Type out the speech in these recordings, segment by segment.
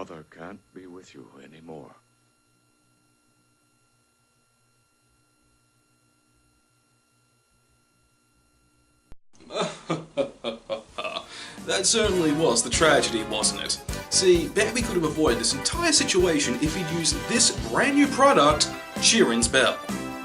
mother can't be with you anymore. That certainly was the tragedy, wasn't it? See, Bambi could have avoided this entire situation if he'd used this brand new product, Chirin Bell.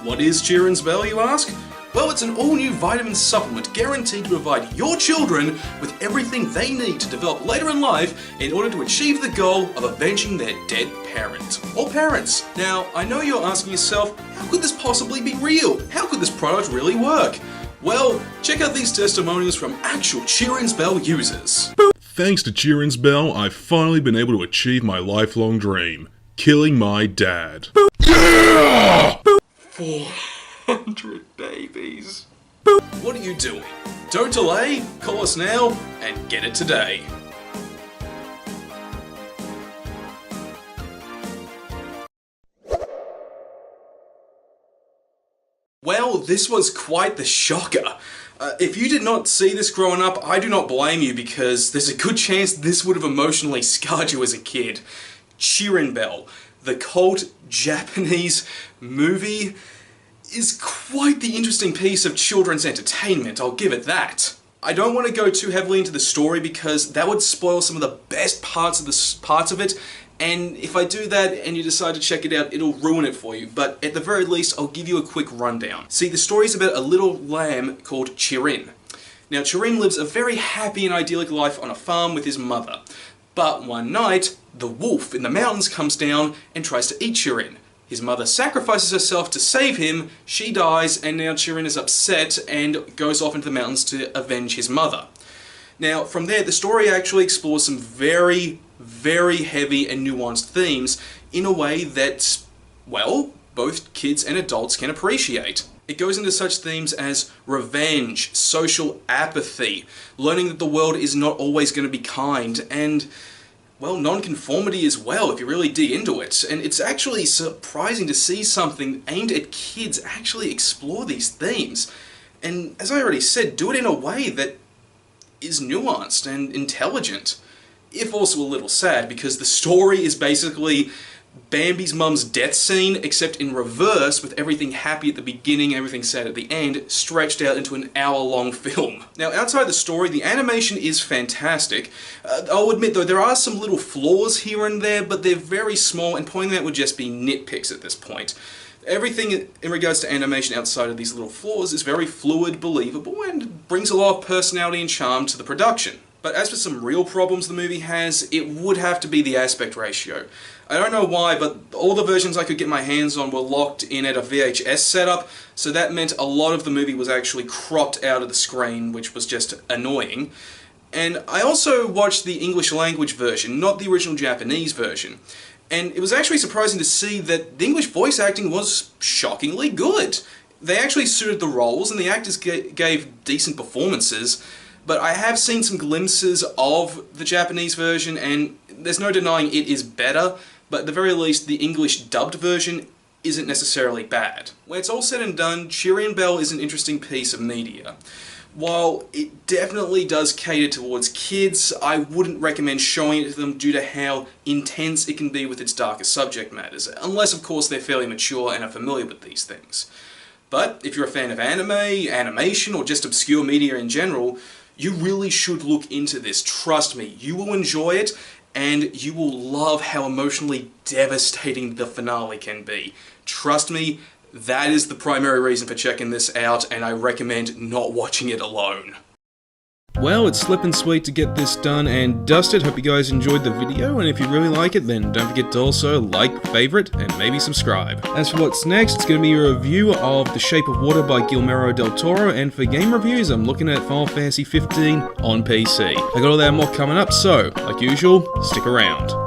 What is Chirin Bell, you ask? Well, it's an all-new vitamin supplement guaranteed to provide your children with everything they need to develop later in life in order to achieve the goal of avenging their dead parent. Or parents. Now, I know you're asking yourself, how could this possibly be real? How could this product really work? Well, check out these testimonials from actual Chirin Bell users. Thanks to Chirin Bell, I've finally been able to achieve my lifelong dream, killing my dad. Yeah! 400 babies. What are you doing? Don't delay, call us now, and get it today. Well, this was quite the shocker. If you did not see this growing up, I do not blame you because there's a good chance this would have emotionally scarred you as a kid. Chirin Bell, the cult Japanese movie, is quite the interesting piece of children's entertainment, I'll give it that. I don't want to go too heavily into the story because that would spoil some of the best parts of it, and if I do that and you decide to check it out, it'll ruin it for you, but at the very least, I'll give you a quick rundown. See, the story is about a little lamb called Chirin. Now, Chirin lives a very happy and idyllic life on a farm with his mother, but one night, the wolf in the mountains comes down and tries to eat Chirin. His mother sacrifices herself to save him, she dies, and now Chirin is upset and goes off into the mountains to avenge his mother. Now, from there, the story actually explores some very heavy and nuanced themes in a way that, well, both kids and adults can appreciate. It goes into such themes as revenge, social apathy, learning that the world is not always going to be kind, and, well, non-conformity as well, if you really dig into it. And it's actually surprising to see something aimed at kids actually explore these themes. And, as I already said, do it in a way that is nuanced and intelligent. If also a little sad, because the story is basically Bambi's mum's death scene, except in reverse, with everything happy at the beginning, everything sad at the end, stretched out into an hour-long film. Now, outside the story, the animation is fantastic. I'll admit, though, there are some little flaws here and there, but they're very small, and pointing that would just be nitpicks at this point. Everything in regards to animation outside of these little flaws is very fluid, believable, and brings a lot of personality and charm to the production. But as for some real problems the movie has, it would have to be the aspect ratio. I don't know why, but all the versions I could get my hands on were locked in at a VHS setup, so that meant a lot of the movie was actually cropped out of the screen, which was just annoying. And I also watched the English language version, not the original Japanese version. And it was actually surprising to see that the English voice acting was shockingly good. They actually suited the roles, and the actors gave decent performances. But I have seen some glimpses of the Japanese version, and there's no denying it is better, but at the very least, the English dubbed version isn't necessarily bad. When it's all said and done, Chirin Bell is an interesting piece of media. While it definitely does cater towards kids, I wouldn't recommend showing it to them due to how intense it can be with its darker subject matters, unless of course they're fairly mature and are familiar with these things. But if you're a fan of anime, animation, or just obscure media in general, you really should look into this. Trust me, you will enjoy it, and you will love how emotionally devastating the finale can be. Trust me, that is the primary reason for checking this out, and I recommend not watching it alone. Well, it's slippin' sweet to get this done and dusted. Hope you guys enjoyed the video, and if you really like it, then don't forget to also like, favorite, and maybe subscribe. As for what's next, it's going to be a review of The Shape of Water by Guillermo del Toro, and for game reviews, I'm looking at Final Fantasy 15 on PC. I got all that and more coming up, so, like usual, stick around.